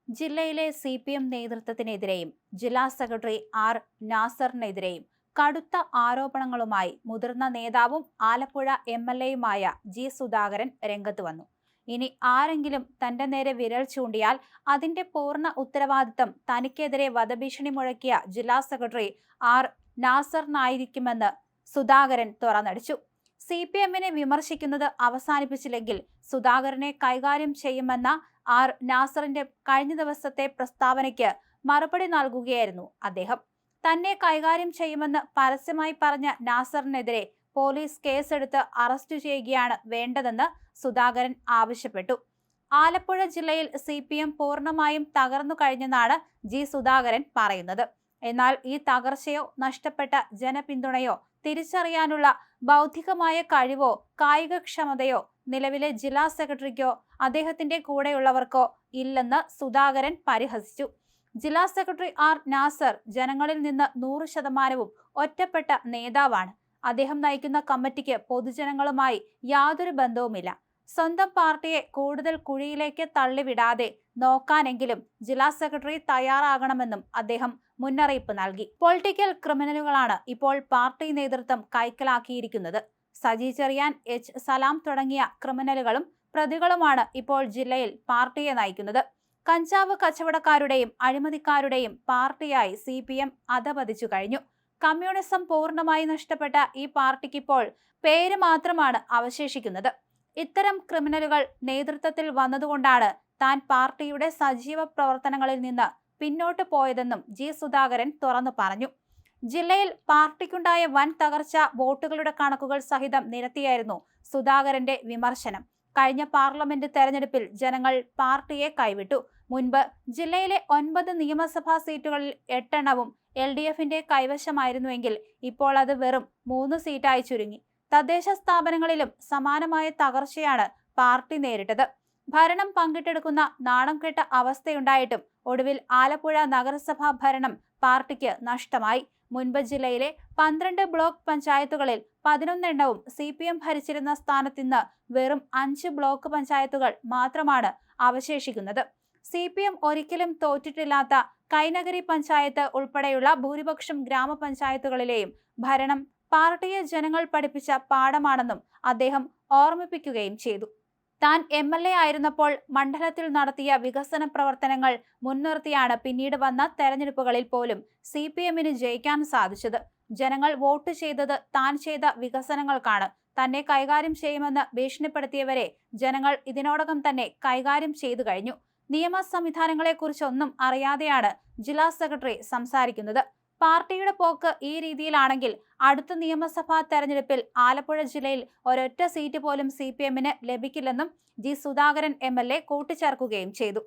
ജില്ലയിലെ CPM നേതൃത്വത്തിനെതിരെയും ജില്ലാ secretary R നാസറിനെതിരെയും കടുത്ത ആരോപണങ്ങളുമായി മുതിർന്ന നേതാവും ആലപ്പുഴ MLAയുമായ ജി സുധാകരൻ രംഗത്ത് വന്നു. ഇനി ആരെങ്കിലും തന്റെ നേരെ വിരൽ ചൂണ്ടിയാൽ അതിന്റെ പൂർണ്ണ ഉത്തരവാദിത്തം തനിക്കെതിരെ വധഭീഷണി മുഴക്കിയ ജില്ലാ സെക്രട്ടറി ആർ നാസറിനായിരിക്കുമെന്ന് സുധാകരൻ തുറന്നടിച്ചു. CPMനെ വിമർശിക്കുന്നത് അവസാനിപ്പിച്ചില്ലെങ്കിൽ സുധാകരനെ കൈകാര്യം ചെയ്യുമെന്ന ആർ നാസറിന്റെ കഴിഞ്ഞ ദിവസത്തെ പ്രസ്താവനയ്ക്ക് മറുപടി നൽകുകയായിരുന്നു അദ്ദേഹം. തന്നെ കൈകാര്യം ചെയ്യുമെന്ന് പരസ്യമായി പറഞ്ഞ നാസറിനെതിരെ പോലീസ് കേസെടുത്ത് അറസ്റ്റ് ചെയ്യുകയാണ് വേണ്ടതെന്ന് സുധാകരൻ ആവശ്യപ്പെട്ടു. ആലപ്പുഴ ജില്ലയിൽ CPM പൂർണ്ണമായും തകർന്നു കഴിഞ്ഞെന്നാണ് ജി സുധാകരൻ പറയുന്നത്. എന്നാൽ ഈ തകർച്ചയോ നഷ്ടപ്പെട്ട ജനപിന്തുണയോ തിരിച്ചറിയാനുള്ള ബൗദ്ധികമായ കഴിവോ കായികക്ഷമതയോ നിലവിലെ ജില്ലാ സെക്രട്ടറിക്കോ അദ്ദേഹത്തിന്റെ കൂടെയുള്ളവർക്കോ ഇല്ലെന്ന് സുധാകരൻ പരിഹസിച്ചു. ജില്ലാ സെക്രട്ടറി ആർ നാസർ ജനങ്ങളിൽ നിന്ന് 100% ഒറ്റപ്പെട്ട നേതാവാണ്. അദ്ദേഹം നയിക്കുന്ന കമ്മിറ്റിക്ക് പൊതുജനങ്ങളുമായി യാതൊരു ബന്ധവുമില്ല. സ്വന്തം പാർട്ടിയെ കൂടുതൽ കുഴിയിലേക്ക് തള്ളിവിടാതെ നോക്കാനെങ്കിലും ജില്ലാ സെക്രട്ടറി തയ്യാറാകണമെന്നും അദ്ദേഹം മുന്നറിയിപ്പ് നൽകി. പൊളിറ്റിക്കൽ ക്രിമിനലുകളാണ് ഇപ്പോൾ പാർട്ടി നേതൃത്വം കൈക്കലാക്കിയിരിക്കുന്നത്. സജി ചെറിയാൻ, H സലാം തുടങ്ങിയ ക്രിമിനലുകളും പ്രതികളുമാണ് ഇപ്പോൾ ജില്ലയിൽ പാർട്ടിയെ നയിക്കുന്നത്. കഞ്ചാവ് കച്ചവടക്കാരുടെയും അഴിമതിക്കാരുടെയും പാർട്ടിയായി CPM അധപതിച്ചു കഴിഞ്ഞു. കമ്മ്യൂണിസം പൂർണ്ണമായി നഷ്ടപ്പെട്ട ഈ പാർട്ടിക്കിപ്പോൾ പേര് മാത്രമാണ് അവശേഷിക്കുന്നത്. ഇത്തരം ക്രിമിനലുകൾ നേതൃത്വത്തിൽ വന്നതുകൊണ്ടാണ് താൻ പാർട്ടിയുടെ സജീവ പ്രവർത്തനങ്ങളിൽ നിന്ന് പിന്നോട്ട് പോയതെന്നും ജി സുധാകരൻ തുറന്നു പറഞ്ഞു. ജില്ലയിൽ പാർട്ടിക്കുണ്ടായ വൻ തകർച്ച വോട്ടുകളുടെ കണക്കുകൾ സഹിതം നിരത്തിയായിരുന്നു സുധാകരന്റെ വിമർശനം. കഴിഞ്ഞ പാർലമെന്റ് തെരഞ്ഞെടുപ്പിൽ ജനങ്ങൾ പാർട്ടിയെ കൈവിട്ടു. മുൻപ് ജില്ലയിലെ 9 നിയമസഭാ സീറ്റുകളിൽ 8 എണ്ണവും LDFന്റെ കൈവശമായിരുന്നുവെങ്കിൽ ഇപ്പോൾ അത് വെറും 3 സീറ്റായി ചുരുങ്ങി. തദ്ദേശ സ്ഥാപനങ്ങളിലും സമാനമായ തകർച്ചയാണ് പാർട്ടി നേരിട്ടത്. ഭരണം പങ്കിട്ടെടുക്കുന്ന നാണം കെട്ട അവസ്ഥയുണ്ടായിട്ടും ഒടുവിൽ ആലപ്പുഴ നഗരസഭാ ഭരണം പാർട്ടിക്ക് നഷ്ടമായി. മുൻപ് ജില്ലയിലെ 12 ബ്ലോക്ക് പഞ്ചായത്തുകളിൽ 11 എണ്ണവും CPM ഭരിച്ചിരുന്ന സ്ഥാനത്തിന്ന് വെറും 5 ബ്ലോക്ക് പഞ്ചായത്തുകൾ മാത്രമാണ് അവശേഷിക്കുന്നത്. CPM ഒരിക്കലും തോറ്റിട്ടില്ലാത്ത കൈനഗരി പഞ്ചായത്ത് ഉൾപ്പെടെയുള്ള ഭൂരിപക്ഷം ഗ്രാമപഞ്ചായത്തുകളിലെയും ഭരണം പാർട്ടിയെ ജനങ്ങൾ പഠിപ്പിച്ച പാഠമാണെന്നും അദ്ദേഹം ഓർമ്മിപ്പിക്കുകയും ചെയ്തു. താൻ MLA ആയിരുന്നപ്പോൾ മണ്ഡലത്തിൽ നടത്തിയ വികസന പ്രവർത്തനങ്ങൾ മുൻനിർത്തിയാണ് പിന്നീട് വന്ന തെരഞ്ഞെടുപ്പുകളിൽ പോലും CPMന് ജയിക്കാൻ സാധിച്ചത്. ജനങ്ങൾ വോട്ട് ചെയ്തത് താൻ ചെയ്ത വികസനങ്ങൾക്കാണ്. തന്നെ കൈകാര്യം ചെയ്യുമെന്ന് ഭീഷണിപ്പെടുത്തിയവരെ ജനങ്ങൾ ഇതിനോടകം തന്നെ കൈകാര്യം ചെയ്തു കഴിഞ്ഞു. നിയമ സംവിധാനങ്ങളെക്കുറിച്ചൊന്നും അറിയാതെയാണ് ജില്ലാ സെക്രട്ടറി സംസാരിക്കുന്നത്. പാർട്ടിയുടെ പോക്ക് ഈ രീതിയിലാണെങ്കിൽ അടുത്ത നിയമസഭാ തെരഞ്ഞെടുപ്പിൽ ആലപ്പുഴ ജില്ലയിൽ ഒരൊറ്റ സീറ്റ് പോലും CPMന് ലഭിക്കില്ലെന്നും ജി സുധാകരൻ MLA കൂട്ടിച്ചേർക്കുകയും ചെയ്തു.